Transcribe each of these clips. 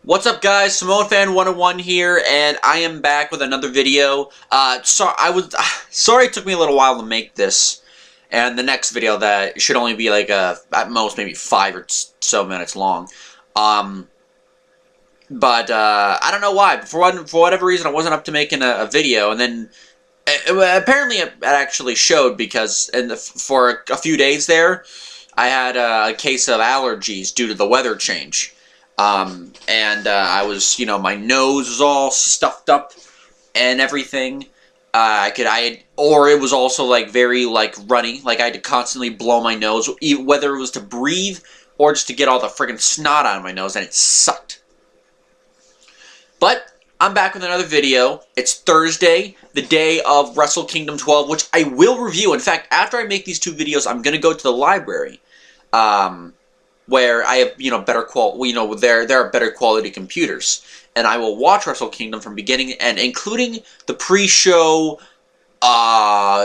What's up, guys? Samoan Fan 101 here, and I am back with another video. Sorry it took me a little while to make this, and the next video that should only be like at most maybe 5 or so minutes long. I don't know why. For whatever reason, I wasn't up to making a video, and then apparently it actually showed because for a few days there, I had a case of allergies due to the weather change. I was, my nose was all stuffed up and everything. Or it was also very runny, I had to constantly blow my nose, whether it was to breathe or just to get all the friggin' snot out of my nose, and it sucked. But I'm back with another video. It's Thursday, the day of Wrestle Kingdom 12, which I will review. In fact, after I make these two videos, I'm gonna go to the library. Where I have, better quality, there are better quality computers. And I will watch Wrestle Kingdom from beginning and including the pre-show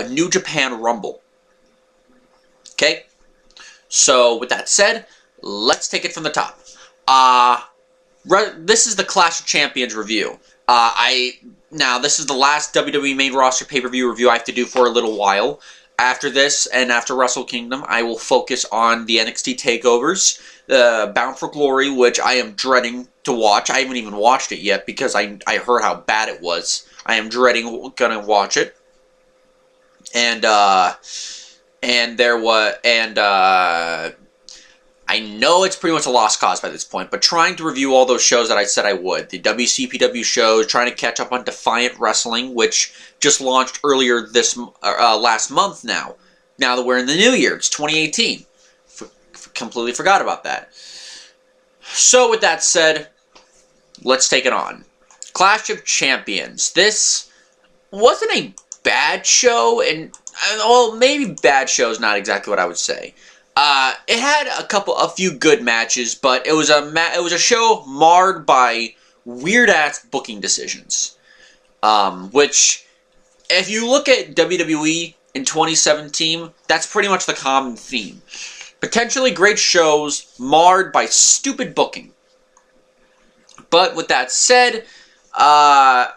New Japan Rumble. Okay? So, with that said, let's take it from the top. This is the Clash of Champions review. Now, this is the last WWE main roster pay-per-view review I have to do for a little while. After this, and after Wrestle Kingdom, I will focus on the NXT takeovers, Bound for Glory, which I am dreading to watch. I haven't even watched it yet because I heard how bad it was. I am dreading gonna watch it. I know it's pretty much a lost cause by this point, but trying to review all those shows that I said I would. The WCPW shows, trying to catch up on Defiant Wrestling, which just launched earlier this last month now. Now that we're in the new year, it's 2018. Completely forgot about that. So with that said, let's take it on. Clash of Champions. This wasn't a bad show, and well, maybe bad show is not exactly what I would say. It had a few good matches, but it was a show marred by weird-ass booking decisions. Which, if you look at WWE in 2017, that's pretty much the common theme. Potentially great shows marred by stupid booking. But with that said,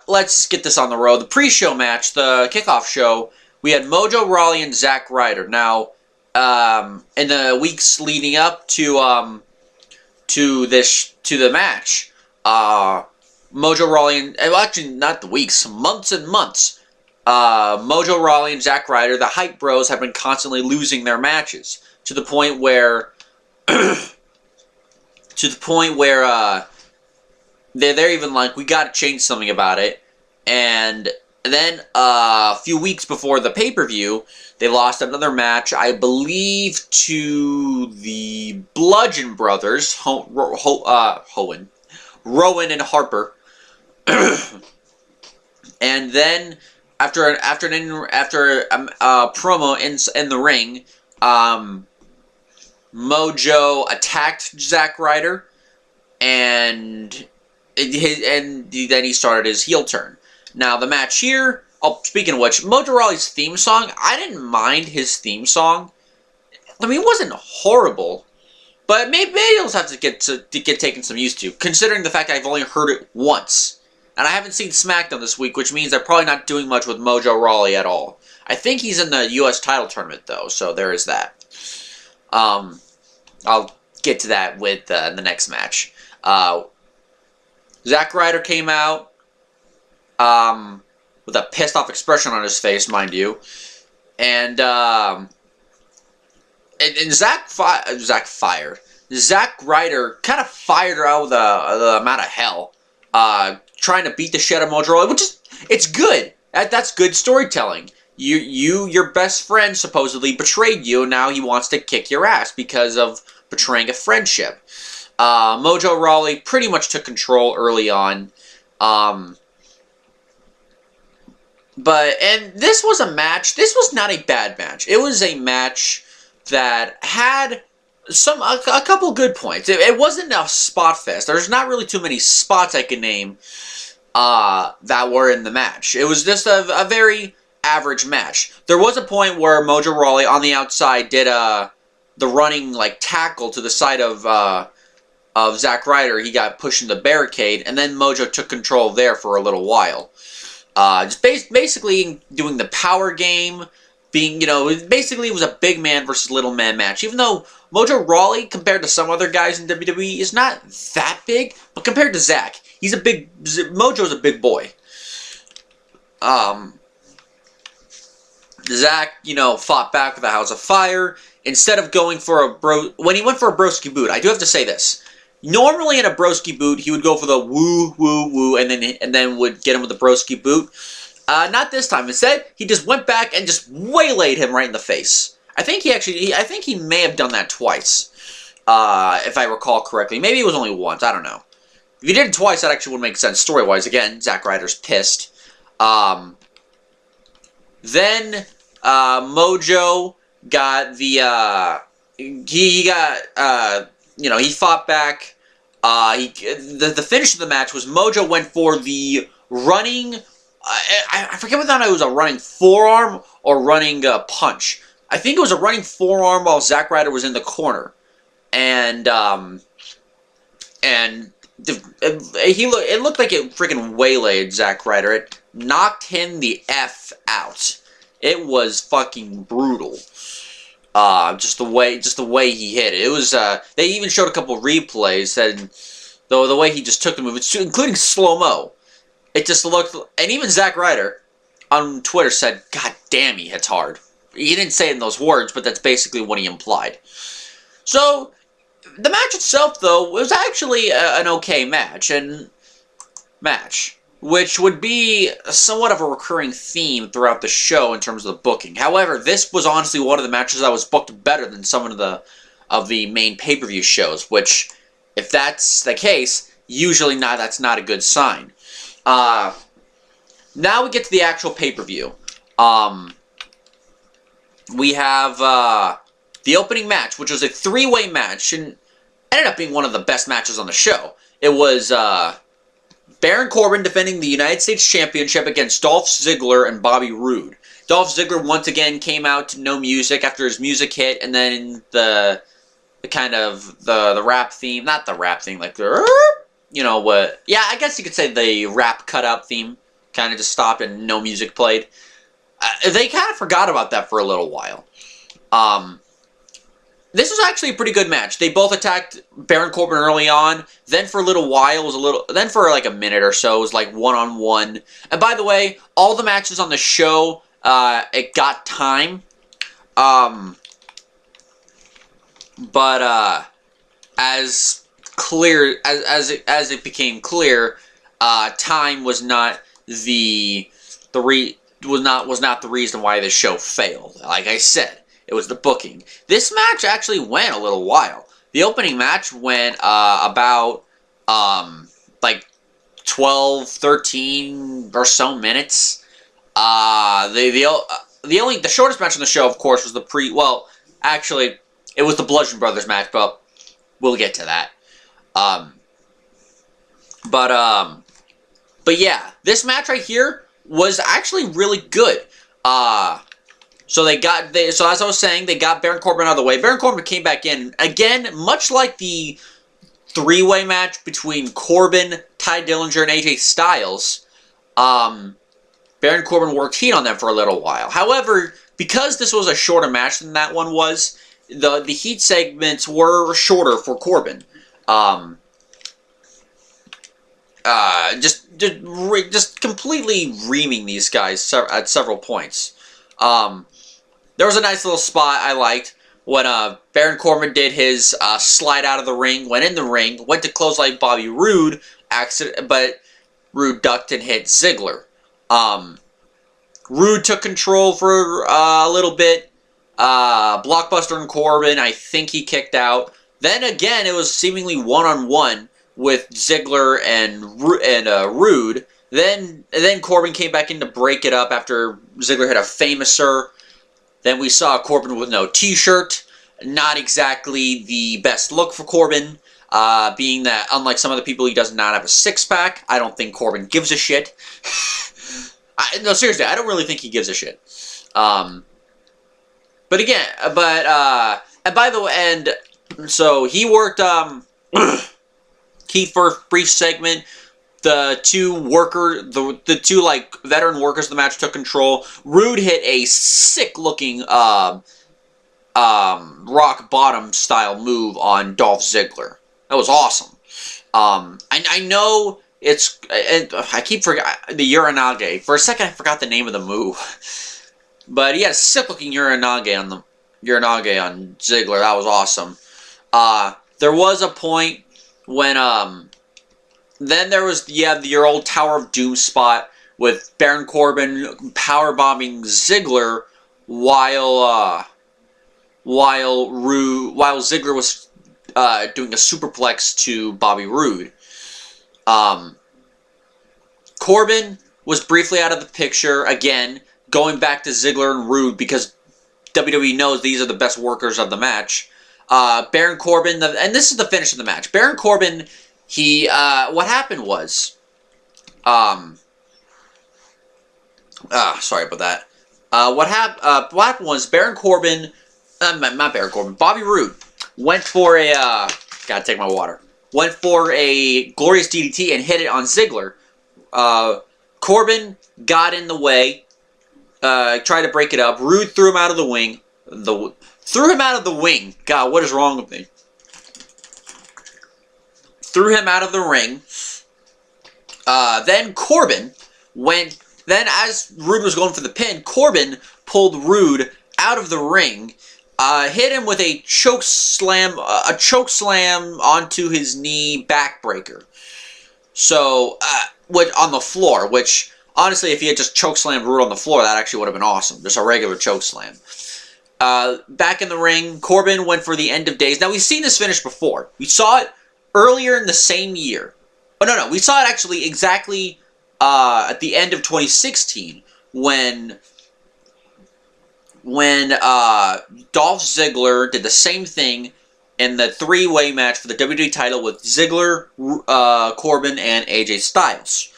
let's get this on the road. The pre-show match, the kickoff show, we had Mojo, Rawley, and Zack Ryder. Now, in the weeks leading up to the match, Mojo, Rawley, and actually not the weeks, months and months, Mojo, Rawley, and Zack Ryder, the Hype Bros, have been constantly losing their matches to the point where they're even like, we got to change something about it. And then a few weeks before the pay-per-view, they lost another match, I believe, to the Bludgeon brothers, Rowan and Harper. And then after a promo in the ring, Mojo attacked Zack Ryder, and then he started his heel turn. Now the match here. Oh, speaking of which, Mojo Rawley's theme song, I didn't mind his theme song. I mean, it wasn't horrible, but maybe I'll have to get taken some used to, considering the fact I've only heard it once. And I haven't seen SmackDown this week, which means they're probably not doing much with Mojo Rawley at all. I think he's in the U.S. title tournament, though, so there is that. I'll get to that with the next match. Zack Ryder came out, with a pissed off expression on his face, mind you, and Zack Ryder kind of fired her out with the amount of hell, trying to beat the shit out of Mojo Rawley, which is, it's good. That's good storytelling. Your best friend supposedly betrayed you, and now he wants to kick your ass because of betraying a friendship. Mojo Rawley pretty much took control early on. And this was a match. This was not a bad match. It was a match that had a couple good points. It wasn't a spot fest. There's not really too many spots I can name that were in the match. It was just a very average match. There was a point where Mojo Rawley on the outside did the running tackle to the side of of Zack Ryder, he got pushed in the barricade, and then Mojo took control there for a little while. Just basically doing the power game, being, basically it was a big man versus little man match. Even though Mojo Rawley, compared to some other guys in WWE, is not that big, but compared to Zack, Mojo's a big boy. Zack, fought back with a House of Fire. Instead of going for when he went for a broski boot, I do have to say this. Normally in a broski boot, he would go for the woo, woo, woo, and then would get him with the broski boot. Not this time. Instead, he just went back and just waylaid him right in the face. I think he may have done that twice, if I recall correctly. Maybe it was only once. I don't know. If he did it twice, that actually would make sense story-wise. Again, Zack Ryder's pissed. Then Mojo got the he fought back. The finish of the match was Mojo went for the running. I forget whether or not it was a running forearm or running punch. I think it was a running forearm while Zack Ryder was in the corner, and it looked like it freaking waylaid Zack Ryder. It knocked him the F out. It was fucking brutal. Just the way he hit it. It was. They even showed a couple replays, and the way he just took the move, including slow mo, it just looked. And even Zack Ryder on Twitter said, "God damn, he hits hard." He didn't say it in those words, but that's basically what he implied. So the match itself, though, was actually an okay match, which would be somewhat of a recurring theme throughout the show in terms of the booking. However, this was honestly one of the matches that was booked better than some of the main pay-per-view shows, which, if that's the case, usually that's not a good sign. Now we get to the actual pay-per-view. We have the opening match, which was a three-way match, and ended up being one of the best matches on the show. It was Baron Corbin defending the United States Championship against Dolph Ziggler and Bobby Roode. Dolph Ziggler once again came out to no music after his music hit, and then the rap theme, not the rap theme, like what? Yeah, I guess you could say the rap cutout theme kind of just stopped and no music played. They kind of forgot about that for a little while. This was actually a pretty good match. They both attacked Baron Corbin early on. Then for a little while, then for like a minute or so, it was like one-on-one. And by the way, all the matches on the show, it got time. But as it became clear, time was not the reason why the show failed. Like I said, it was the booking. This match actually went a little while. The opening match went about like 12, 13 or so minutes. The shortest match on the show, of course, was actually it was the Bludgeon Brothers match, but we'll get to that. But yeah, this match right here was actually really good. So as I was saying, they got Baron Corbin out of the way. Baron Corbin came back in. Again, much like the three-way match between Corbin, Ty Dillinger, and AJ Styles, Baron Corbin worked heat on them for a little while. However, because this was a shorter match than that one was, the heat segments were shorter for Corbin. Just completely reaming these guys at several points. There was a nice little spot I liked when Baron Corbin did his slide out of the ring, went in the ring, went to close like Bobby Roode, but Roode ducked and hit Ziggler. Roode took control for a little bit. Blockbuster and Corbin, I think he kicked out. Then again, it was seemingly one-on-one with Ziggler and Roode. Then Corbin came back in to break it up after Ziggler hit a Famouser. Then we saw Corbin with no t-shirt. Not exactly the best look for Corbin, being that unlike some other people, he does not have a six-pack. I don't think Corbin gives a shit. No, seriously, I don't really think he gives a shit. And by the way, so he worked, key for a brief segment. The two like veteran workers of the match took control. Roode hit a sick looking rock bottom style move on Dolph Ziggler. That was awesome. I know it's, and I keep forgetting the Uranage. For a second, I forgot the name of the move. But he had a sick looking Uranage on Ziggler. That was awesome. There was a point when then there was your old Tower of Doom spot with Baron Corbin powerbombing Ziggler while Ziggler was doing a superplex to Bobby Roode. Corbin was briefly out of the picture again, going back to Ziggler and Roode because WWE knows these are the best workers of the match. Baron Corbin, and this is the finish of the match. Baron Corbin, what happened was, sorry about that. What happened was Baron Corbin, not Baron Corbin, Bobby Roode went for a, gotta take my water, went for a glorious DDT and hit it on Ziggler. Corbin got in the way, tried to break it up. Roode threw him out of the wing. God, what is wrong with me? Threw him out of the ring. Then Corbin went. Then, as Roode was going for the pin, Corbin pulled Roode out of the ring, hit him with a choke slam onto his knee backbreaker. So, on the floor. Which, honestly, if he had just choke slammed Roode on the floor, that actually would have been awesome. Just a regular choke slam. Back in the ring, Corbin went for the end of days. Now, we've seen this finish before. We saw it earlier in the same year. Oh, no. We saw it actually exactly at the end of 2016 when Dolph Ziggler did the same thing in the three-way match for the WWE title with Ziggler, Corbin, and AJ Styles.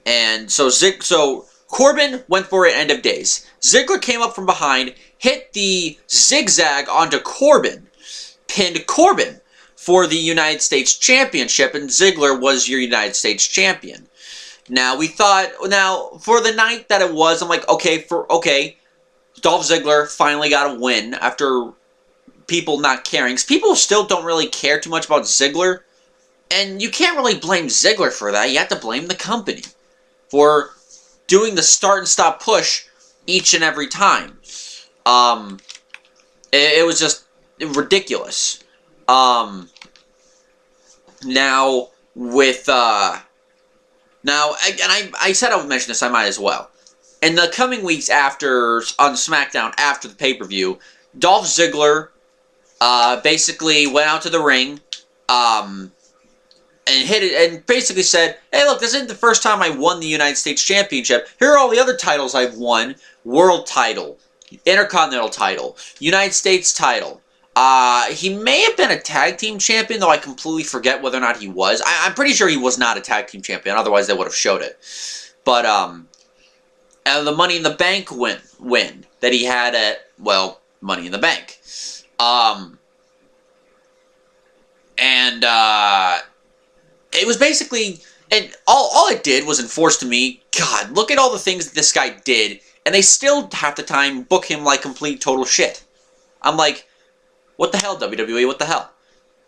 And so Corbin went for it end of days. Ziggler came up from behind, hit the zigzag onto Corbin, pinned Corbin for the United States Championship, and Ziggler was your United States Champion. Now, for the night that it was, I'm like, okay, Dolph Ziggler finally got a win after people not caring. Because people still don't really care too much about Ziggler, and you can't really blame Ziggler for that. You have to blame the company for doing the start and stop push each and every time. It was just ridiculous. I said I would mention this, I might as well. In the coming weeks on SmackDown after the pay-per-view, Dolph Ziggler basically went out to the ring and hit it and basically said, hey, look, this isn't the first time I won the United States Championship. Here are all the other titles I've won. World title, Intercontinental title, United States title. He may have been a tag team champion, though I completely forget whether or not he was. I'm pretty sure he was not a tag team champion, otherwise they would have showed it. But, and the Money in the Bank win that he had at, Money in the Bank. It was basically, and all it did was enforce to me, God, look at all the things that this guy did, and they still, half the time, book him like complete total shit. I'm like, what the hell, WWE, what the hell?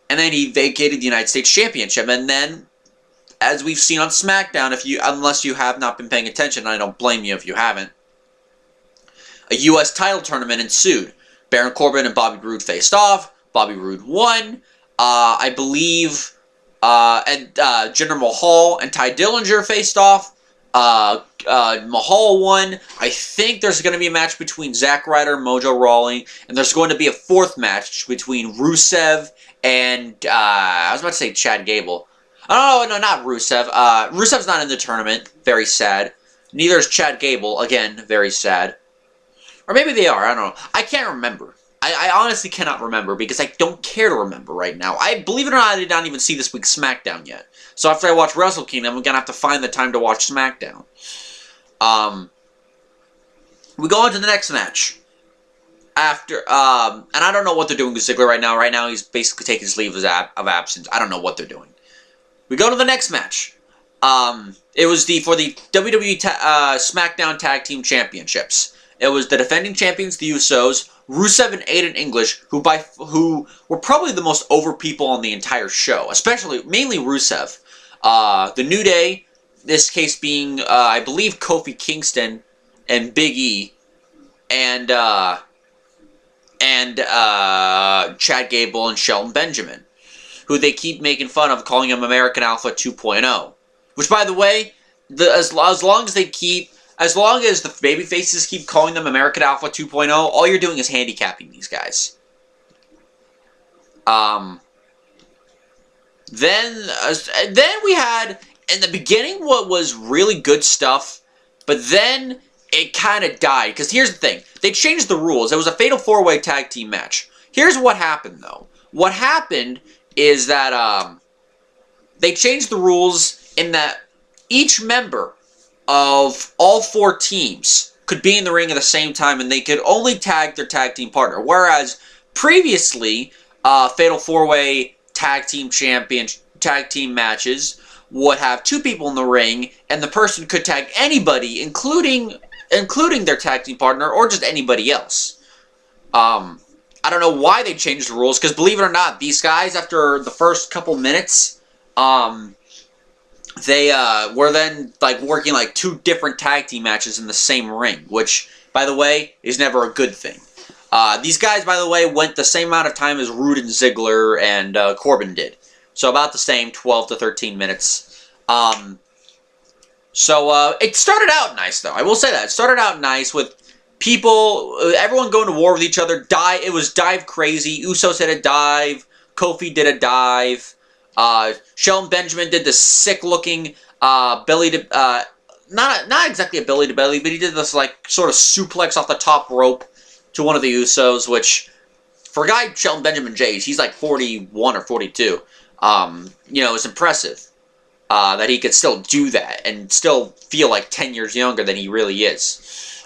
And then he vacated the United States Championship, and then, as we've seen on SmackDown, unless you have not been paying attention, and I don't blame you if you haven't, a U.S. title tournament ensued. Baron Corbin and Bobby Roode faced off. Bobby Roode won. I believe Jinder Mahal and Ty Dillinger faced off. Mahal won. I think there's going to be a match between Zack, Ryder, Mojo, Rawley, and there's going to be a fourth match between Rusev and, I was about to say Chad Gable. Oh, no, not Rusev. Rusev's not in the tournament. Very sad. Neither is Chad Gable. Again, very sad. Or maybe they are. I don't know. I can't remember. I honestly cannot remember because I don't care to remember right now. Believe it or not, I did not even see this week's SmackDown yet. So after I watch Wrestle Kingdom, I'm going to have to find the time to watch SmackDown. We go on to the next match. And I don't know what they're doing with Ziggler right now. Right now, he's basically taking his leave of absence. I don't know what they're doing. We go to the next match. It was for the WWE SmackDown Tag Team Championships. It was the defending champions, the Usos, Rusev and Aiden English, who were probably the most over people on the entire show, mainly Rusev. The New Day, this case being, I believe, Kofi Kingston and Big E, and Chad Gable and Shelton Benjamin, who they keep making fun of, calling him American Alpha 2.0. Which, by the way, as long as the babyfaces keep calling them American Alpha 2.0, all you're doing is handicapping these guys. Then we had, in the beginning, what was really good stuff, but then it kind of died. Because here's the thing. They changed the rules. It was a Fatal 4-Way Tag Team match. Here's what happened, though. What happened is that they changed the rules in that each member of all 4 teams could be in the ring at the same time, and they could only tag their tag team partner. Whereas previously, Fatal 4-Way Tag Team matches would have 2 people in the ring, and the person could tag anybody, including their tag team partner, or just anybody else. I don't know why they changed the rules, because believe it or not, these guys, after the first couple minutes, they were then working 2 different tag team matches in the same ring, which, by the way, is never a good thing. These guys, by the way, went the same amount of time as Roode and Ziggler and Corbin did. So about the same, 12 to 13 minutes. So it started out nice, though. I will say that. It started out nice with everyone going to war with each other. It was dive crazy. Usos did a dive. Kofi did a dive. Shelton Benjamin did this sick-looking belly to... not exactly a belly to belly, but he did this sort of suplex off the top rope to one of the Usos, which for a guy Shelton Benjamin Jays, he's 41 or 42. It's impressive that he could still do that and still feel 10 years younger than he really is.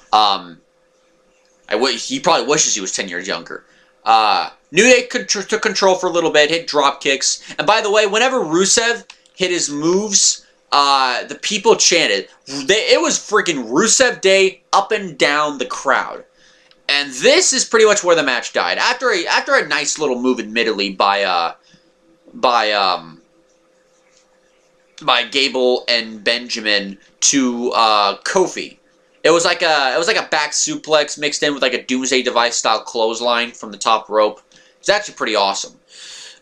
He probably wishes he was 10 years younger. New Day took control for a little bit, hit drop kicks. And by the way, whenever Rusev hit his moves, the people chanted. It was freaking Rusev Day up and down the crowd. And this is pretty much where the match died. After a nice little move, admittedly, by Gable and Benjamin to Kofi. It was like a back suplex mixed in with a Doomsday Device style clothesline from the top rope. It's actually pretty awesome.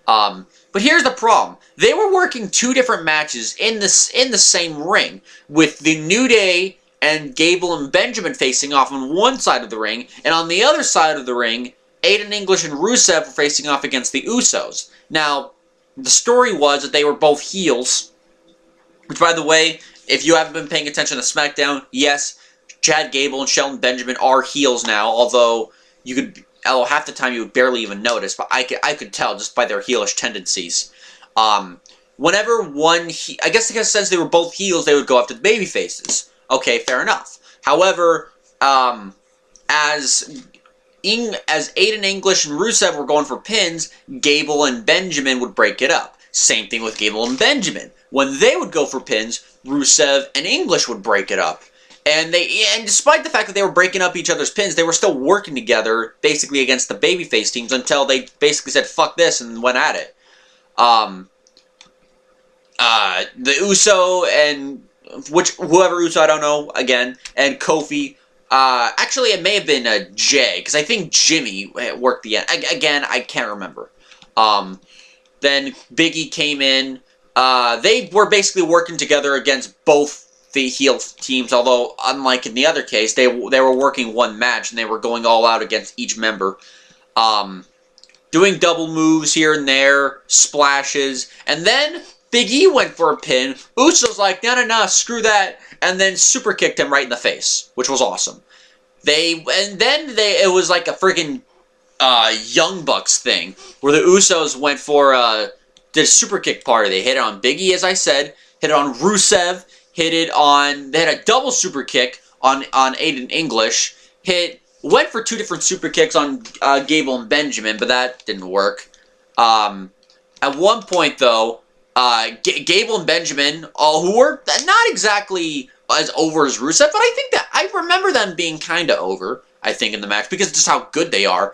But here's the problem: they were working 2 different matches in the same ring, with the New Day and Gable and Benjamin facing off on one side of the ring, and on the other side of the ring, Aiden English and Rusev were facing off against the Usos. Now, the story was that they were both heels, which, by the way, if you haven't been paying attention to SmackDown, yes, Chad Gable and Shelton Benjamin are heels now, although half the time you would barely even notice, but I could tell just by their heelish tendencies. Whenever I guess since they were both heels, they would go after the baby faces. Okay, fair enough. However, as Aiden English and Rusev were going for pins, Gable and Benjamin would break it up. Same thing with Gable and Benjamin. When they would go for pins, Rusev and English would break it up. And despite the fact that they were breaking up each other's pins, they were still working together, basically against the babyface teams, until they basically said, fuck this, and went at it. The Uso and... whoever Uso, I don't know, again, and Kofi. Actually, it may have been Jay, because I think Jimmy worked the end. Again, I can't remember. Then Big E came in. They were basically working together against both the heel teams, although, unlike in the other case, they were working one match, and they were going all out against each member. Doing double moves here and there, splashes, and then Big E went for a pin. Uso's like, no, screw that, and then super kicked him right in the face, which was awesome. It was like a freaking Young Bucks thing, where the Usos went for the super kick party. They hit it on Big E, as I said, hit it on Rusev, they had a double super kick on Aiden English, went for 2 different super kicks on Gable and Benjamin, but that didn't work. At one point, though, Gable and Benjamin, who were not exactly as over as Rusev, but I think that I remember them being kind of over, I think, in the match, because of just how good they are.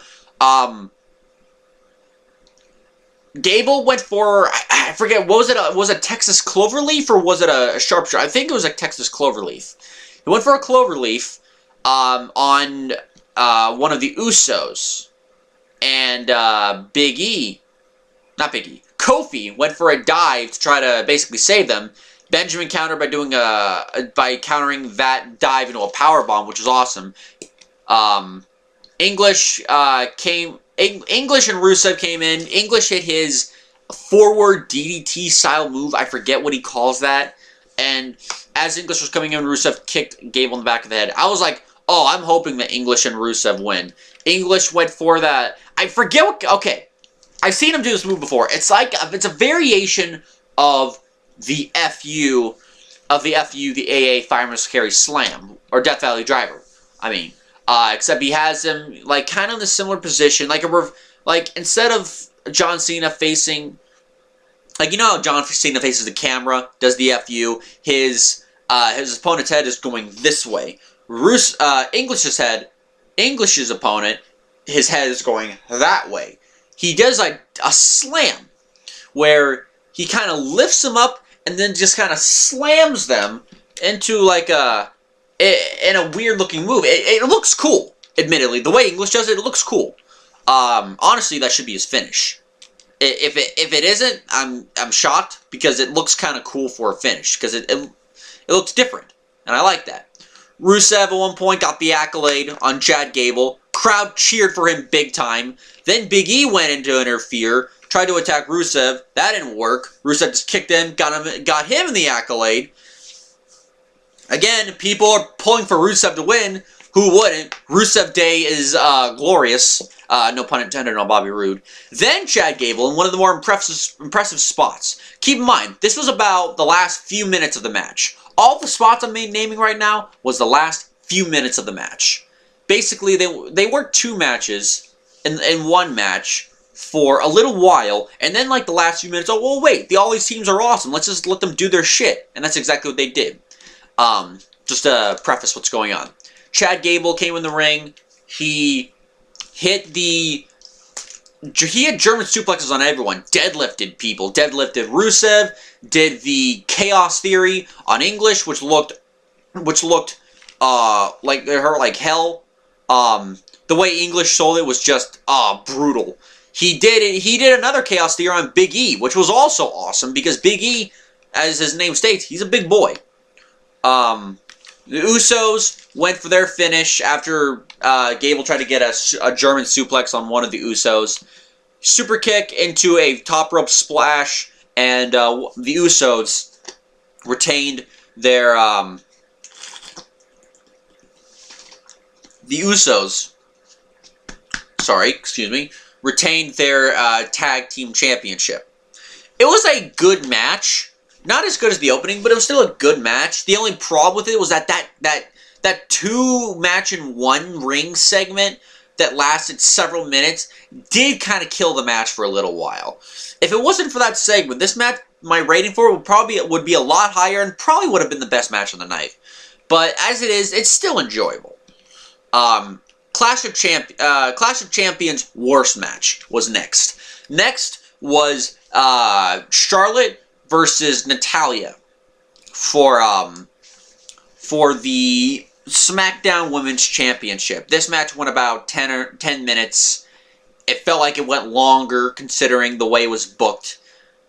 Gable went for, I forget, what was it? Was it Texas Cloverleaf, or was it a sharpshooter? I think it was a Texas Cloverleaf. He went for a Cloverleaf on one of the Usos. And Kofi went for a dive to try to basically save them. Benjamin countered by doing by countering that dive into a powerbomb, which was awesome. English and Rusev came in. English hit his forward DDT style move. I forget what he calls that. And as English was coming in, Rusev kicked Gable in the back of the head. I was like, oh, I'm hoping that English and Rusev win. English went for that. I forget what. Okay, I've seen him do this move before. It's like it's a variation of the FU, the AA Fireman's Carry Slam or Death Valley Driver. I mean, except he has him like kind of in a similar position, like instead of John Cena facing, like, you know how John Cena faces the camera, does the FU. His opponent's head is going this way. English's opponent, his head is going that way. He does like a slam where he kind of lifts them up and then just kind of slams them into like in a weird looking move. It looks cool, admittedly. The way English does it, it looks cool. Honestly, that should be his finish. If it isn't, I'm shocked, because it looks kind of cool for a finish, because it looks different, and I like that. Rusev at one point got the accolade on Chad Gable. Crowd cheered for him big time. Then Big E went in to interfere, tried to attack Rusev. That didn't work. Rusev just kicked him, got him in the accolade. Again, people are pulling for Rusev to win. Who wouldn't? Rusev Day is glorious. No pun intended on Bobby Roode. Then Chad Gable in one of the more impressive spots. Keep in mind, this was about the last few minutes of the match. All the spots I'm naming right now was the last few minutes of the match. Basically, they worked two matches in one match for a little while, and then like the last few minutes, oh, well, wait, all these teams are awesome. Let's just let them do their shit. And that's exactly what they did. Just to preface what's going on. Chad Gable came in the ring. He had German suplexes on everyone. Deadlifted people. Deadlifted Rusev. Did the Chaos Theory on English, which looked like it hurt like hell. The way English sold it was just brutal. He did another Chaos Theory on Big E, which was also awesome, because Big E, as his name states, he's a big boy. The Usos went for their finish after Gable tried to get a German suplex on one of the Usos. Super kick into a top rope splash, and the Usos retained their retained their tag team championship. It was a good match. Not as good as the opening, but it was still a good match. The only problem with it was that 2 match in 1 ring segment that lasted several minutes did kind of kill the match for a little while. If it wasn't for that segment, this match, my rating for it would be a lot higher, and probably would have been the best match of the night. But as it is, it's still enjoyable. Clash of Champions worst match was next. Next was Charlotte versus Natalya for the SmackDown Women's Championship. This match went about 10 minutes. It felt like it went longer considering the way it was booked.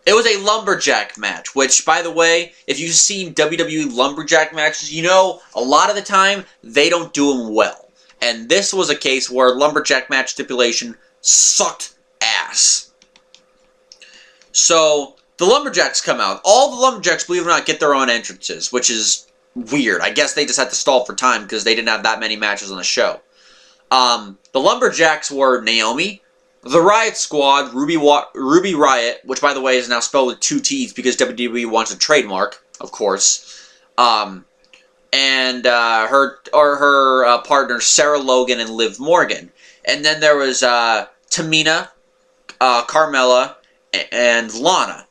It was a lumberjack match, which, by the way, if you've seen WWE lumberjack matches, you know a lot of the time they don't do them well. And this was a case where lumberjack match stipulation sucked ass. So the Lumberjacks come out. All the Lumberjacks, believe it or not, get their own entrances, which is weird. I guess they just had to stall for time because they didn't have that many matches on the show. The Lumberjacks were Naomi, the Riot Squad, Ruby Riot, which, by the way, is now spelled with 2 T's because WWE wants a trademark, of course. And her partners, Sarah Logan and Liv Morgan. And then there was Tamina, Carmella, and Lana.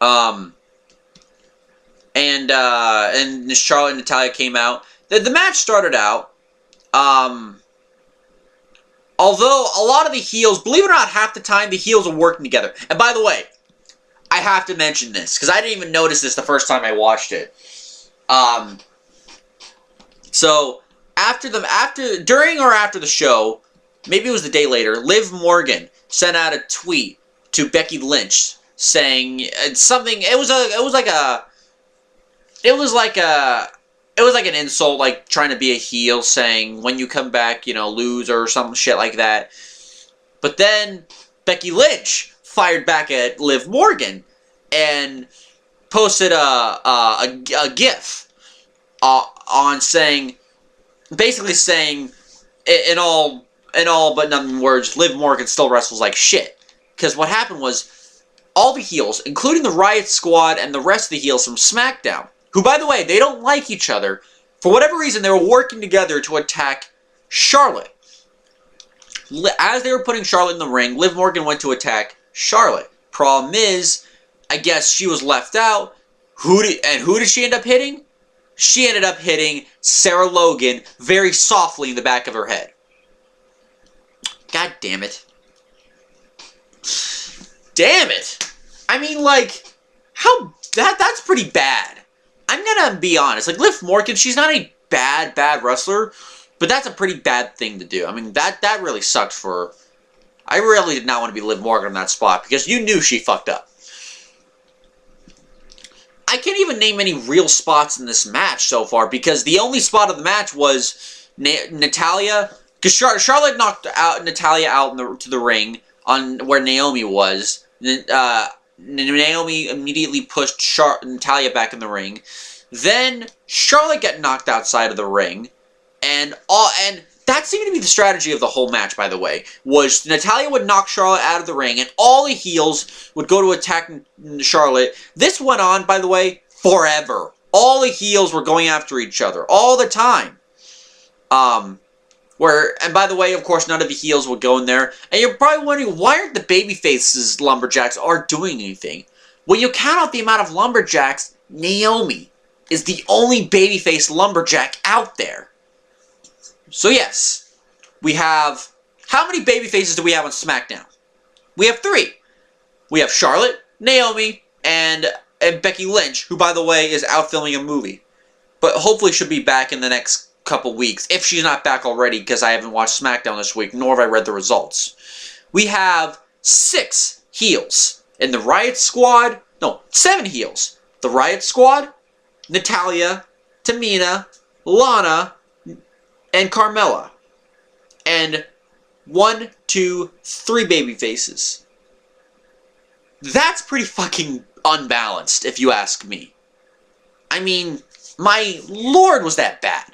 And Charlotte and Natalya came out. The match started out, although a lot of the heels, believe it or not, half the time the heels are working together. And by the way, I have to mention this, because I didn't even notice this the first time I watched it. So, during or after the show, maybe it was the day later, Liv Morgan sent out a tweet to Becky Lynch saying something. It was like an insult, like trying to be a heel, saying when you come back, lose or some shit like that. But then Becky Lynch fired back at Liv Morgan and posted a GIF on basically saying in all but none words, Liv Morgan still wrestles like shit. Because what happened was all the heels, including the Riot Squad and the rest of the heels from SmackDown, who, by the way, they don't like each other. For whatever reason, they were working together to attack Charlotte. As they were putting Charlotte in the ring, Liv Morgan went to attack Charlotte. Problem is, I guess she was left out. Who did she end up hitting? She ended up hitting Sarah Logan very softly in the back of her head. God damn it. Damn it. I mean, like, that's pretty bad. I'm gonna be honest. Like, Liv Morgan, she's not a bad wrestler, but that's a pretty bad thing to do. I mean, that really sucked for her. I really did not want to be Liv Morgan in that spot, because you knew she fucked up. I can't even name any real spots in this match so far, because the only spot of the match was Natalya, because Charlotte knocked out Natalya out to the ring on where Naomi was. Naomi immediately pushed Natalya back in the ring. Then Charlotte got knocked outside of the ring, and that seemed to be the strategy of the whole match. By the way, was Natalya would knock Charlotte out of the ring, and all the heels would go to attack Charlotte. This went on, by the way, forever. All the heels were going after each other all the time. And by the way, of course, none of the heels would go in there. And you're probably wondering, why aren't the babyfaces lumberjacks aren't doing anything? When you count out the amount of lumberjacks, Naomi is the only babyface lumberjack out there. So yes, we have... How many babyfaces do we have on SmackDown? We have 3. We have Charlotte, Naomi, and Becky Lynch, who, by the way, is out filming a movie. But hopefully should be back in the next couple weeks, if she's not back already, because I haven't watched SmackDown this week, nor have I read the results. We have 6 heels in the Riot Squad. No, 7 heels. The Riot Squad, Natalya, Tamina, Lana, and Carmella. And 1, 2, 3 baby faces. That's pretty fucking unbalanced, if you ask me. I mean, my lord, was that bad.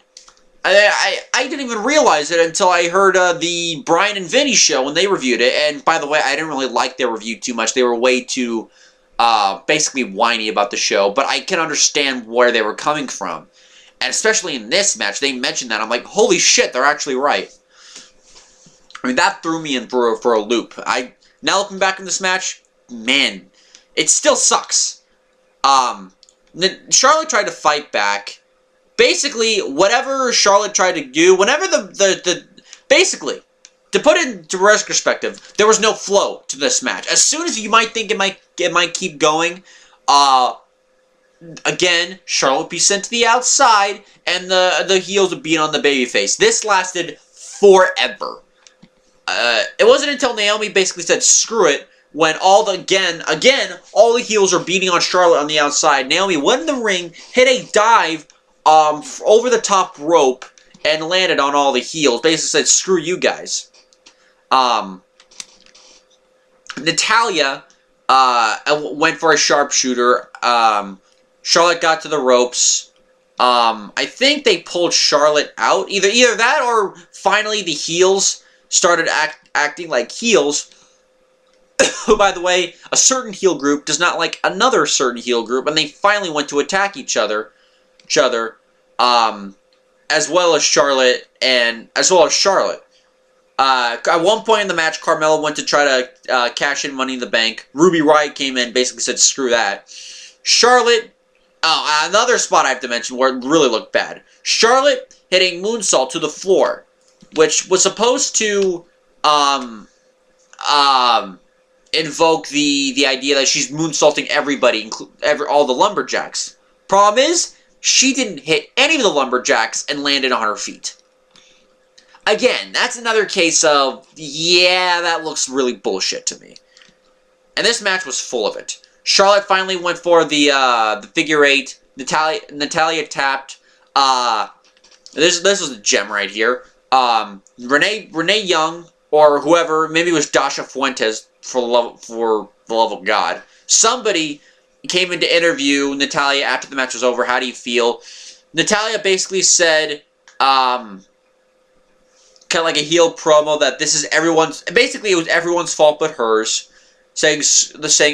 I didn't even realize it until I heard the Brian and Vinny show when they reviewed it. And by the way, I didn't really like their review too much. They were way too basically whiny about the show. But I can understand where they were coming from. And especially in this match, they mentioned that. I'm like, holy shit, they're actually right. I mean, that threw me in for a loop. Now looking back in this match, man, it still sucks. Charlotte tried to fight back. Basically, whatever Charlotte tried to do, whenever basically, to put it into perspective, there was no flow to this match. As soon as you might think it might keep going, again, Charlotte would be sent to the outside, and the heels would beat on the babyface. This lasted forever. It wasn't until Naomi basically said, screw it, when all the heels are beating on Charlotte on the outside. Naomi went in the ring, hit a dive over the top rope, and landed on all the heels. Basically said, screw you guys. Natalya went for a sharpshooter. Charlotte got to the ropes. I think they pulled Charlotte out. Either that, or finally the heels started acting like heels. Who, by the way, a certain heel group does not like another certain heel group, and they finally went to attack each other, as well as Charlotte. At one point in the match, Carmella went to try to cash in Money in the Bank. Ruby Riott came in, basically said, screw that. Charlotte, another spot I have to mention where it really looked bad. Charlotte hitting moonsault to the floor, which was supposed to invoke the idea that she's moonsaulting everybody, all the lumberjacks. Problem is, she didn't hit any of the lumberjacks and landed on her feet. Again, that's another case of, yeah, that looks really bullshit to me. And this match was full of it. Charlotte finally went for the figure eight. Natalya tapped. This was a gem right here. Renee Young, or whoever, maybe it was Dasha Fuentes, for the love of God. Somebody came in to interview Natalya after the match was over. How do you feel? Natalya basically said, kind of like a heel promo that this is everyone's, basically it was everyone's fault but hers, saying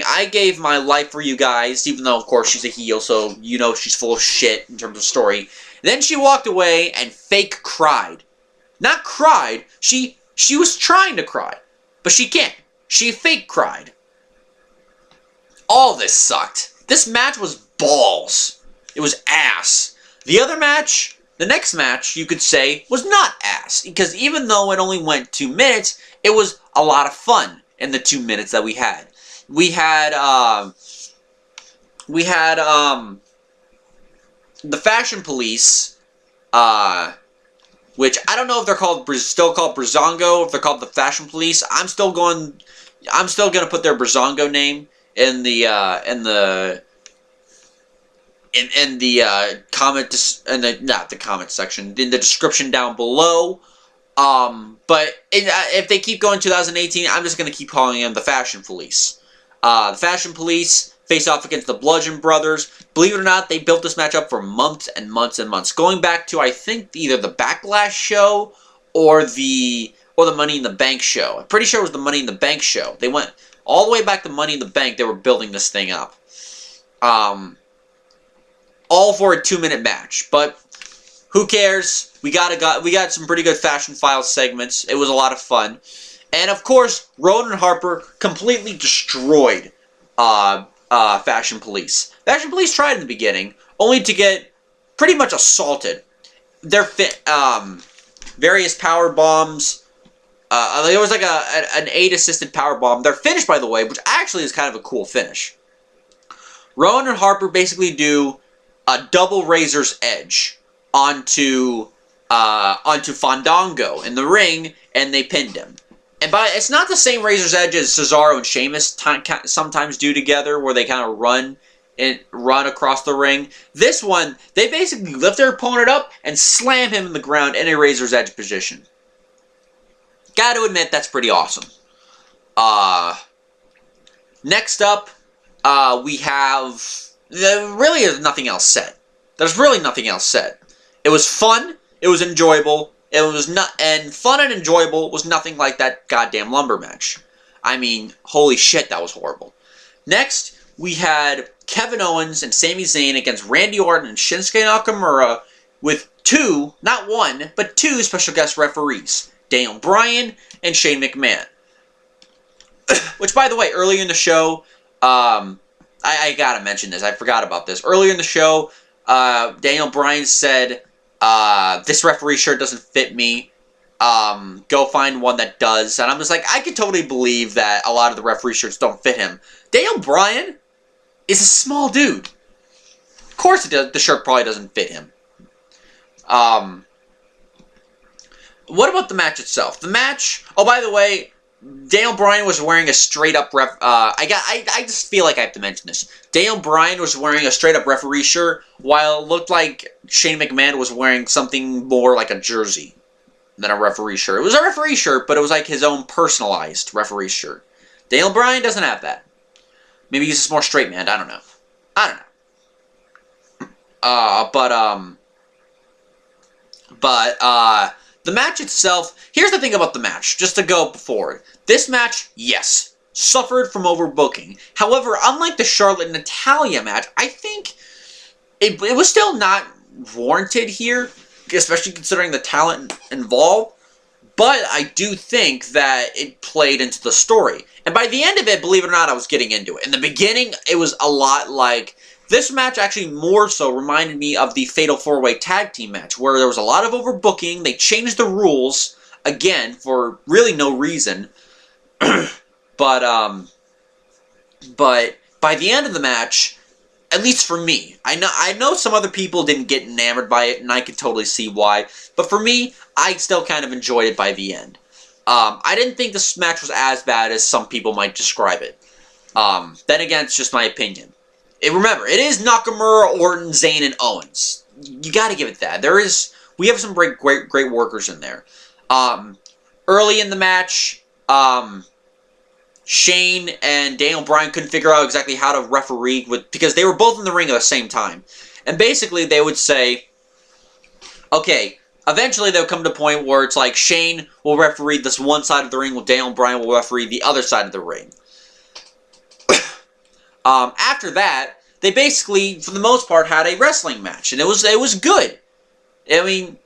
I gave my life for you guys, even though of course she's a heel, so you know she's full of shit in terms of story. Then she walked away and fake cried. Not cried, she was trying to cry, but she can't. She fake cried. All this sucked. This match was balls. It was ass. The other match, the next match, you could say, was not ass. Because even though it only went 2 minutes, it was a lot of fun in the 2 minutes that we had. We had the Fashion Police, which I don't know if they're still called Breezango, if they're called the Fashion Police. I'm still gonna put their Breezango name in the comment section, in the description down below. But if they keep going 2018, I'm just going to keep calling them the Fashion Police. The Fashion Police face off against the Bludgeon Brothers. Believe it or not, they built this match up for months and months and months. Going back to, I think, either the Backlash show or the Money in the Bank show. I'm pretty sure it was the Money in the Bank show. They went all the way back to Money in the Bank. They were building this thing up. All for a 2-minute match, but who cares? We got some pretty good Fashion Files segments. It was a lot of fun, and of course, Roode and Harper completely destroyed Fashion Police. Fashion Police tried in the beginning, only to get pretty much assaulted. Their various power bombs. There was like an 8-assisted power bomb. Their finish, by the way, which actually is kind of a cool finish. Roode and Harper basically do a double Razor's Edge onto Fandango in the ring, and they pinned him. And it's not the same Razor's Edge as Cesaro and Sheamus sometimes do together, where they kind of run across the ring. This one, they basically lift their opponent up and slam him in the ground in a Razor's Edge position. Gotta admit, that's pretty awesome. Next up, we have... There really is nothing else said. There's really nothing else said. It was fun. It was enjoyable. And fun and enjoyable was nothing like that goddamn lumber match. I mean, holy shit, that was horrible. Next, we had Kevin Owens and Sami Zayn against Randy Orton and Shinsuke Nakamura with 2, not 1, but 2 special guest referees, Daniel Bryan and Shane McMahon. Which, by the way, earlier in the show, I gotta mention this. I forgot about this. Earlier in the show, Daniel Bryan said, this referee shirt doesn't fit me. Go find one that does. And I'm just like, I could totally believe that a lot of the referee shirts don't fit him. Daniel Bryan is a small dude. Of course the shirt probably doesn't fit him. What about the match itself? The match... Oh, by the way... Daniel Bryan was wearing a straight-up I just feel like I have to mention this. Daniel Bryan was wearing a straight-up referee shirt, while it looked like Shane McMahon was wearing something more like a jersey than a referee shirt. It was a referee shirt, but it was like his own personalized referee shirt. Daniel Bryan doesn't have that. Maybe he's just more straight man. I don't know. The match itself, here's the thing about the match, just to go forward. This match, yes, suffered from overbooking. However, unlike the Charlotte and Natalya match, I think it was still not warranted here, especially considering the talent involved. But I do think that it played into the story. And by the end of it, believe it or not, I was getting into it. In the beginning, it was a lot like... This match actually more so reminded me of the Fatal 4-Way Tag Team match, where there was a lot of overbooking. They changed the rules, again, for really no reason. But by the end of the match, at least for me, I know some other people didn't get enamored by it, and I could totally see why. But for me, I still kind of enjoyed it by the end. I didn't think this match was as bad as some people might describe it. Then again, it's just my opinion. Remember, it is Nakamura, Orton, Zayn, and Owens. You gotta give it that. We have some great workers in there. Early in the match, Shane and Daniel Bryan couldn't figure out exactly how to referee because they were both in the ring at the same time. And basically, they would say, okay, eventually they'll come to a point where it's like Shane will referee this one side of the ring, while Daniel Bryan will referee the other side of the ring. After that, they basically, for the most part, had a wrestling match, and it was good. I mean,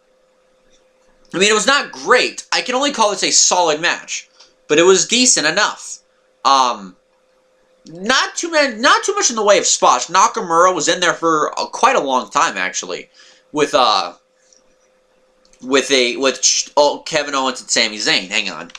it was not great. I can only call this a solid match, but it was decent enough. Not too much in the way of spots. Nakamura was in there for quite a long time, actually, with Kevin Owens and Sami Zayn. Hang on.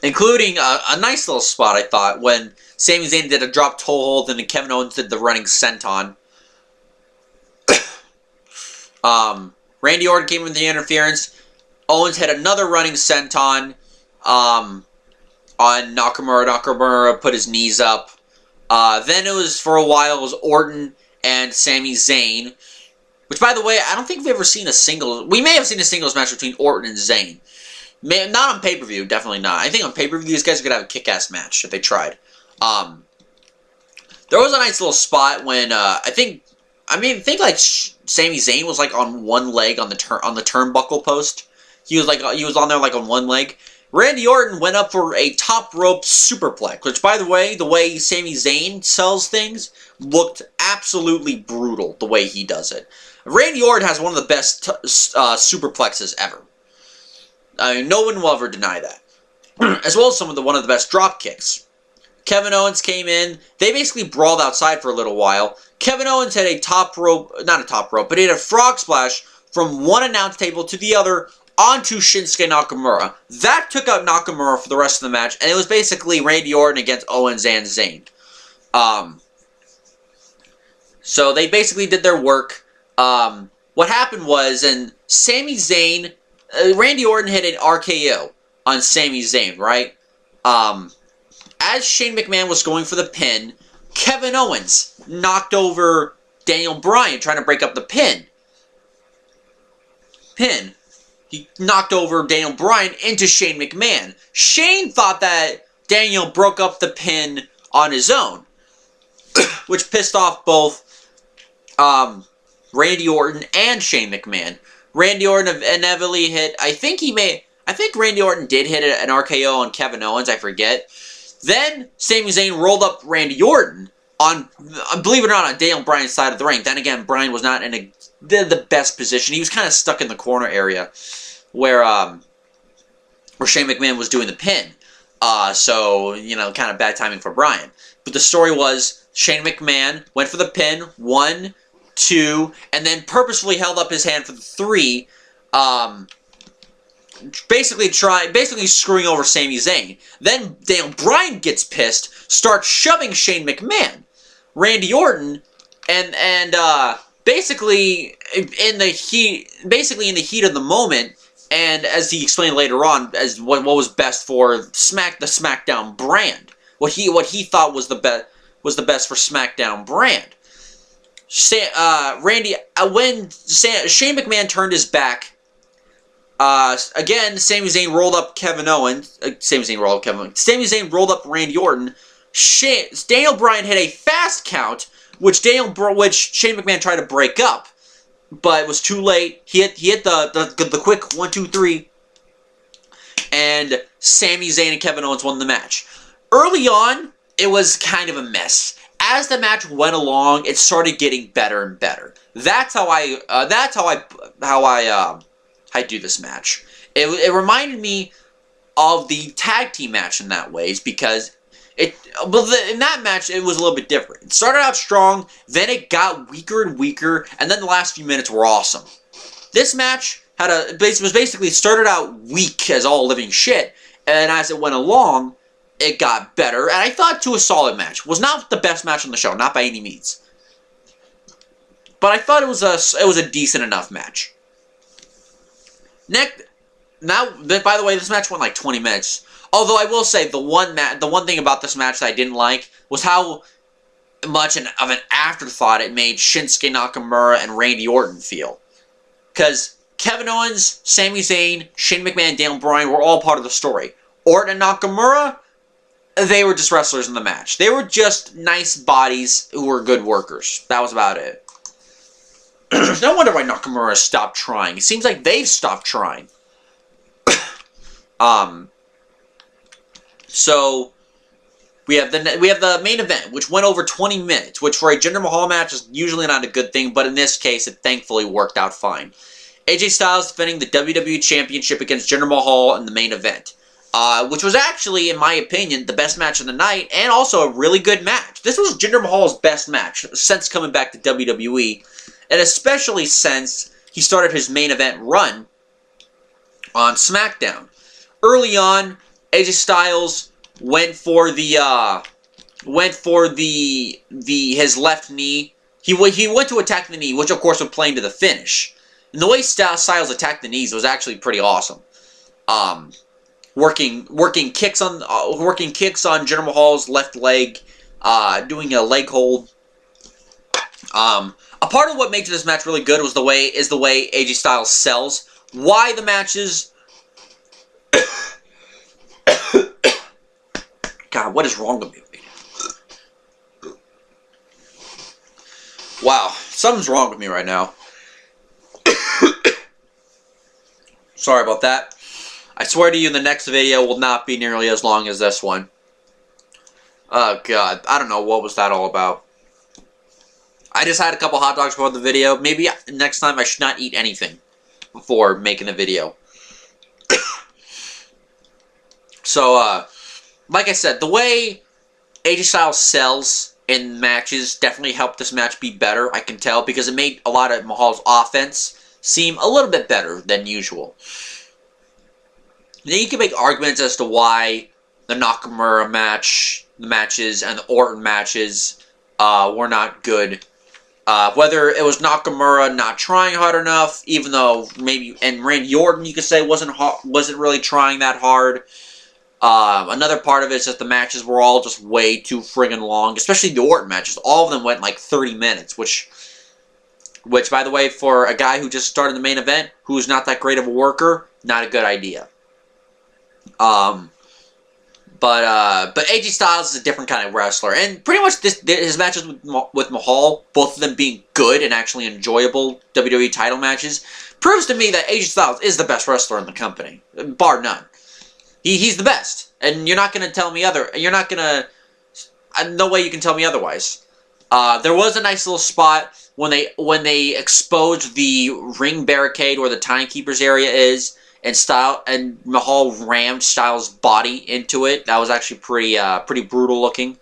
Including a nice little spot, I thought, when Sami Zayn did a drop toe hold and then Kevin Owens did the running senton. Randy Orton came in with the interference. Owens had another running senton on Nakamura. Nakamura put his knees up. Then it was, for a while, it was Orton and Sami Zayn. Which, by the way, I don't think we've ever seen a singles... We may have seen a singles match between Orton and Zayn. Not on pay-per-view, definitely not. I think on pay-per-view, these guys could have a kick-ass match if they tried. There was a nice little spot when, I think like Sami Zayn was like on one leg on the turnbuckle post. He was on there like on one leg. Randy Orton went up for a top rope superplex, which, by the way Sami Zayn sells things looked absolutely brutal the way he does it. Randy Orton has one of the best superplexes ever. I mean, no one will ever deny that. As well as one of the best drop kicks. Kevin Owens came in. They basically brawled outside for a little while. Kevin Owens had not a top rope, but he had a frog splash from one announce table to the other onto Shinsuke Nakamura. That took out Nakamura for the rest of the match, and it was basically Randy Orton against Owens and Zayn. So they basically did their work. What happened was, and Sami Zayn... Randy Orton hit an RKO on Sami Zayn, right? As Shane McMahon was going for the pin, Kevin Owens knocked over Daniel Bryan trying to break up the pin. He knocked over Daniel Bryan into Shane McMahon. Shane thought that Daniel broke up the pin on his own, which pissed off both Randy Orton and Shane McMahon. Randy Orton inevitably hit, I think Randy Orton did hit an RKO on Kevin Owens, I forget. Then, Sami Zayn rolled up Randy Orton on, believe it or not, on Daniel Bryan's side of the ring. Then again, Bryan was not in the best position. He was kind of stuck in the corner area where Shane McMahon was doing the pin. So, kind of bad timing for Bryan. But the story was, Shane McMahon went for the pin, 1, 2, and then purposefully held up his hand for the 3, basically screwing over Sami Zayn. Then Daniel Bryan gets pissed, starts shoving Shane McMahon, Randy Orton, and basically in the heat of the moment, and as he explained later on, as what was best for the SmackDown brand, what he thought was the best for SmackDown brand. When Shane McMahon turned his back, again, Sami Zayn rolled up Kevin Owens. Sami Zayn rolled up Randy Orton. Daniel Bryan hit a fast count, which Shane McMahon tried to break up, but it was too late. He hit the quick 1, 2, 3, and Sami Zayn and Kevin Owens won the match. Early on, it was kind of a mess. as the match went along, it started getting better and better. That's how I do this match. It reminded me of the tag team match in that ways, because in that match it was a little bit different. It started out strong, then it got weaker and weaker, and then the last few minutes were awesome. This match was basically started out weak as all living shit, and as it went along, it got better, and I thought to a solid match. It was not the best match on the show, not by any means, but I thought it was a decent enough match. Now, by the way, this match went like 20 minutes. Although I will say the one thing about this match that I didn't like was how much of an afterthought it made Shinsuke Nakamura and Randy Orton feel. Because Kevin Owens, Sami Zayn, Shane McMahon, Daniel Bryan were all part of the story. Orton and Nakamura, they were just wrestlers in the match. They were just nice bodies who were good workers. That was about it. No wonder why Nakamura stopped trying. It seems like they've stopped trying. So we have the main event, which went over 20 minutes, which for a Jinder Mahal match is usually not a good thing, but in this case, it thankfully worked out fine. AJ Styles defending the WWE Championship against Jinder Mahal in the main event, which was actually, in my opinion, the best match of the night, and also a really good match. This was Jinder Mahal's best match since coming back to WWE, and especially since he started his main event run on SmackDown. Early on, AJ Styles went for his left knee. He went to attack the knee, which of course would play into the finish. And the way Styles attacked the knees was actually pretty awesome. Working kicks on Jinder Mahal's left leg, doing a leg hold. A part of what makes this match really good was the way AJ Styles sells. Why the matches. God, what is wrong with me? Wow, something's wrong with me right now. Sorry about that. I swear to you, the next video will not be nearly as long as this one. Oh, God. I don't know what was that all about. I just had a couple hot dogs before the video. Maybe next time I should not eat anything before making a video. So, like I said, the way AJ Styles sells in matches definitely helped this match be better, I can tell, because it made a lot of Mahal's offense seem a little bit better than usual. Now, you can make arguments as to why the Nakamura matches and the Orton matches were not good. Whether it was Nakamura not trying hard enough, even though maybe, and Randy Orton, you could say, wasn't really trying that hard. Another part of it is that the matches were all just way too friggin' long, especially the Orton matches. All of them went like 30 minutes, which, by the way, for a guy who just started the main event, who's not that great of a worker, not a good idea. But AJ Styles is a different kind of wrestler, and pretty much his matches with Mahal, both of them being good and actually enjoyable WWE title matches, proves to me that AJ Styles is the best wrestler in the company, bar none. He's the best, and you're not gonna tell me no way you can tell me otherwise. There was a nice little spot when they exposed the ring barricade where the timekeeper's area is, and Mahal rammed Styles' body into it. That was actually pretty brutal looking.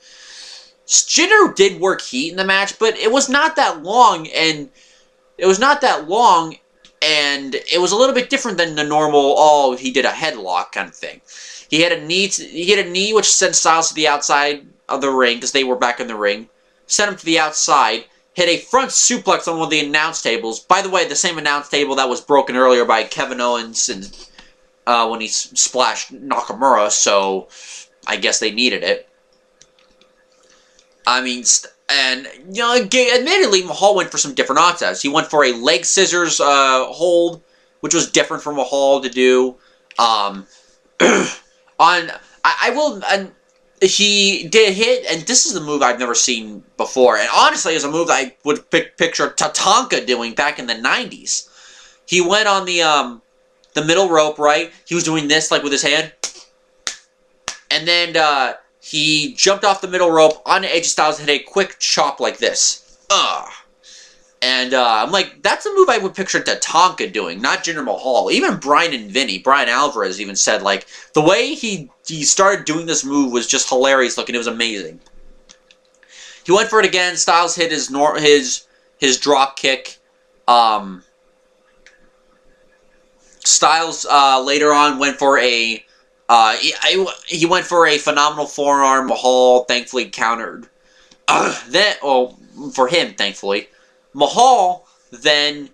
Jinder did work heat in the match, but it was not that long, and it was a little bit different than the normal, he did a headlock kind of thing. He had a knee which sent Styles to the outside of the ring, because they were back in the ring. Sent him to the outside, hit a front suplex on one of the announce tables. By the way, the same announce table that was broken earlier by Kevin Owens and when he splashed Nakamura, so I guess they needed it. I mean, and, you know, admittedly, Mahal went for some different offsets. He went for a leg scissors hold, which was different for Mahal to do. He did hit, and this is a move I've never seen before, and honestly, it's a move that I would picture Tatanka doing back in the 90s. He went on the middle rope, right? He was doing this, like, with his hand, and then, he jumped off the middle rope on AJ Styles and hit a quick chop like this. And I'm like, that's a move I would picture Tatanka doing, not Jinder Mahal. Even Brian Alvarez even said, like, the way he started doing this move was just hilarious looking. It was amazing. He went for it again. Styles hit his drop kick. Styles later on went for a he went for a phenomenal forearm. Mahal thankfully countered. For him, thankfully. Mahal then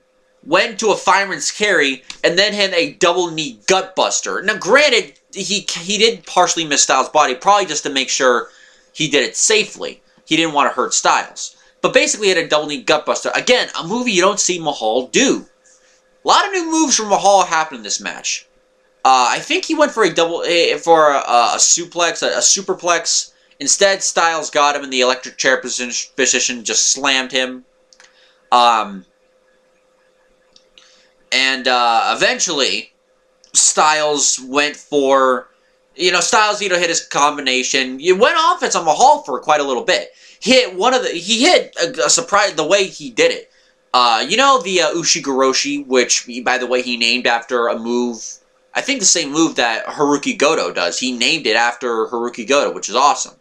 went to a fireman's carry and then hit a double knee gut buster. Now, granted, he did partially miss Styles' body, probably just to make sure he did it safely. He didn't want to hurt Styles. But basically, he had a double knee gut buster. Again, a move you don't see Mahal do. A lot of new moves from Mahal happened in this match. I think he went for a suplex, a superplex. Instead, Styles got him in the electric chair position, just slammed him. Eventually, Styles went for, Styles hit his combination. He went offense on Mahal for quite a little bit. He hit a surprise the way he did it. The Ushigoroshi, which, by the way, he named after a move, I think the same move that Haruki Goto does. He named it after Haruki Goto, which is awesome.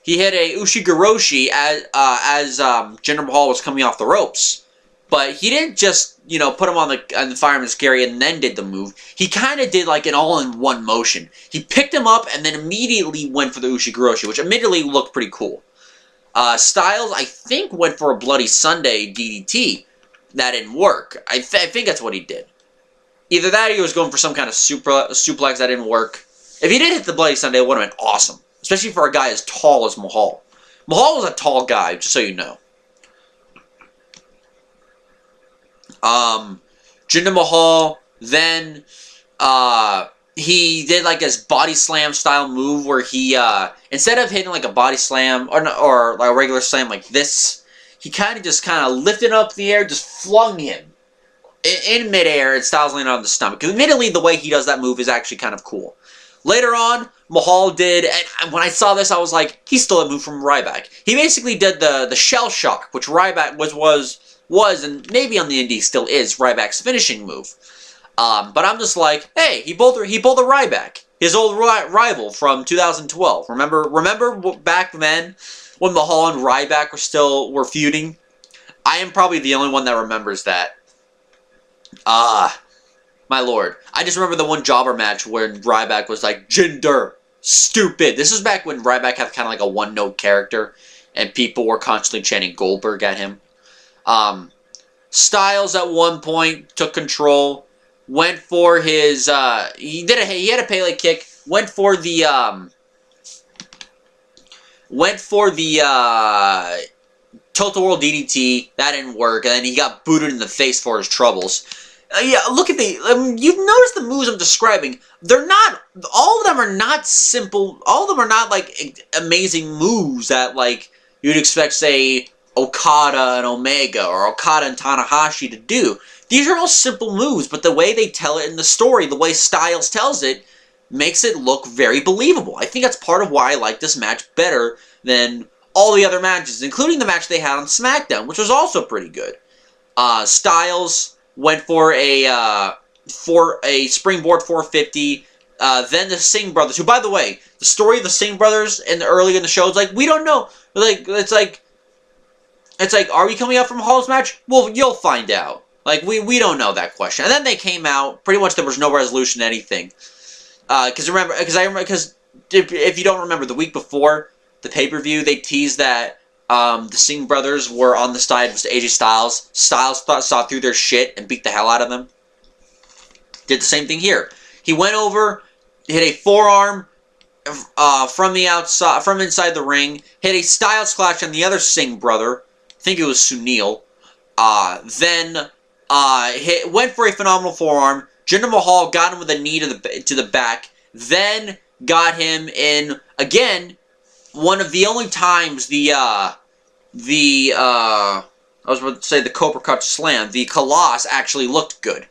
He hit a Ushigoroshi as Jinder Mahal was coming off the ropes. But he didn't just, put him on the fireman's carry and then did the move. He kind of did like an all-in-one motion. He picked him up and then immediately went for the Ushigoroshi, which admittedly looked pretty cool. Styles, I think, went for a Bloody Sunday DDT. That didn't work. I think that's what he did. Either that or he was going for some kind of suplex that didn't work. If he did hit the Bloody Sunday, it would have been awesome. Especially for a guy as tall as Mahal. Mahal was a tall guy, just so you know. Jinder Mahal, then, he did like his body slam style move where he, instead of hitting like a body slam, or like a regular slam like this, he kind of lifted up in the air, just flung him in midair, and Styles landed on the stomach. Admittedly, the way he does that move is actually kind of cool. Later on, Mahal did, and when I saw this, I was like, he stole a move from Ryback. He basically did the shell shock, which Ryback was, and maybe on the indie still is, Ryback's finishing move. But I'm just like, hey, he pulled a Ryback, his old rival from 2012. Remember back then when Mahal and Ryback were feuding? I am probably the only one that remembers that. My lord. I just remember the one jobber match where Ryback was like, Jinder, stupid. This was back when Ryback had kind of like a one-note character, and people were constantly chanting Goldberg at him. Styles at one point took control, went for his, he had a Pele kick, went for the Total World DDT, that didn't work, and then he got booted in the face for his troubles. Look at you've noticed the moves I'm describing. All of them are not simple, all of them are not, like, amazing moves that, like, you'd expect, say, Okada and Omega, or Okada and Tanahashi to do. These are all simple moves, but the way they tell it in the story, the way Styles tells it, makes it look very believable. I think that's part of why I like this match better than all the other matches, including the match they had on SmackDown, which was also pretty good. Styles went for a springboard 450. Then the Singh brothers, who, by the way, the story of the Singh brothers early in the show is like, we don't know. Like, it's like, are we coming out from Mahal's match? Well, you'll find out. Like, we don't know that question. And then they came out. Pretty much there was no resolution to anything. Because if you don't remember, the week before the pay-per-view, they teased that the Singh brothers were on the side of AJ Styles. Styles saw through their shit and beat the hell out of them. Did the same thing here. He went over, hit a forearm from the outside, from inside the ring, hit a Styles Clash on the other Singh brother. I think it was Sunil. Then went for a phenomenal forearm. Jinder Mahal got him with a knee to the back. Then got him in, again, one of the only times I was about to say the Cobra Clutch Slam, the Colossus actually looked good.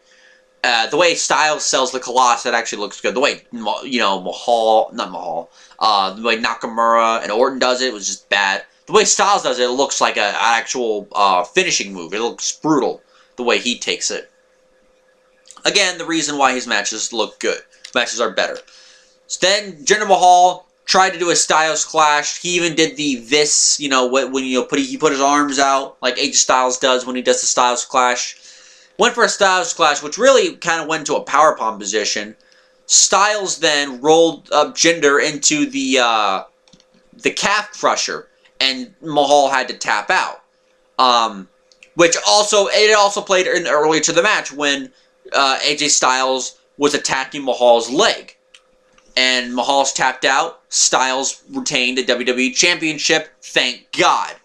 The way Styles sells the Colossus, it actually looks good. The way, Mahal, not Mahal, the way Nakamura and Orton does it was just bad. The way Styles does it, it looks like an actual finishing move. It looks brutal, the way he takes it. Again, the reason why his matches look good. Matches are better. So then, Jinder Mahal tried to do a Styles clash. He even did he put his arms out, like AJ Styles does when he does the Styles clash. Went for a Styles clash, which really kind of went to a powerbomb position. Styles then rolled up Jinder into the calf crusher, and Mahal had to tap out. Which also played in earlier to the match when AJ Styles was attacking Mahal's leg. And Mahal's tapped out. Styles retained the WWE Championship. Thank God.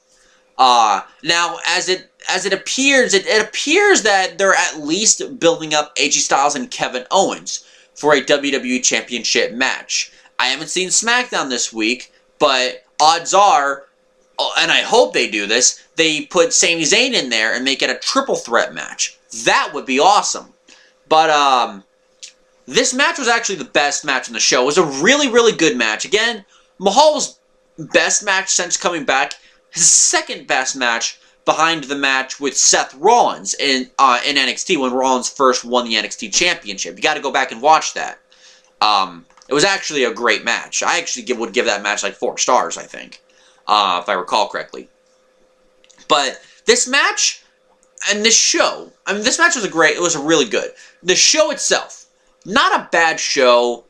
Now, as it appears, it appears that they're at least building up AJ Styles and Kevin Owens for a WWE Championship match. I haven't seen SmackDown this week, but odds are, and I hope they do this, they put Sami Zayn in there and make it a triple threat match. That would be awesome. But, this match was actually the best match in the show. It was a really, really good match. Again, Mahal's best match since coming back. His second best match behind the match with Seth Rollins in NXT when Rollins first won the NXT Championship. You got to go back and watch that. It was actually a great match. I actually would give that match like 4 stars, I think, if I recall correctly. But this match and this show, this match was it was really good. The show itself, not a bad show,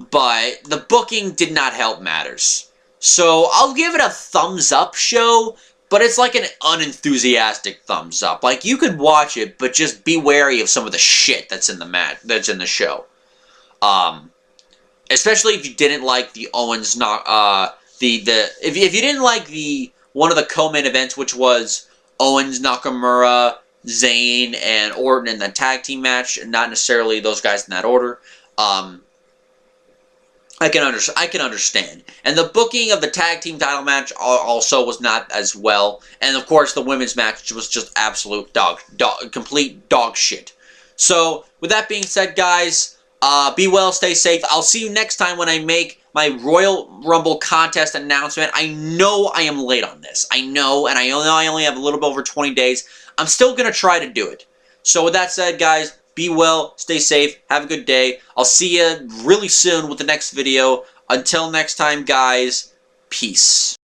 but the booking did not help matters. So I'll give it a thumbs up show, but it's like an unenthusiastic thumbs up. Like, you could watch it, but just be wary of some of the shit that's in the show. Especially if you didn't like the Owens if you didn't like one of the co-main events, which was Owens, Nakamura, Zayn, and Orton in the tag team match, and not necessarily those guys in that order. I can understand. And the booking of the tag team title match also was not as well. And of course, the women's match was just absolute complete dog shit. So, with that being said, guys, be well, stay safe. I'll see you next time when I make my Royal Rumble contest announcement. I know I am late on this. I know, and I know I only have a little bit over 20 days. I'm still going to try to do it. So with that said, guys, be well, stay safe, have a good day. I'll see you really soon with the next video. Until next time, guys, peace.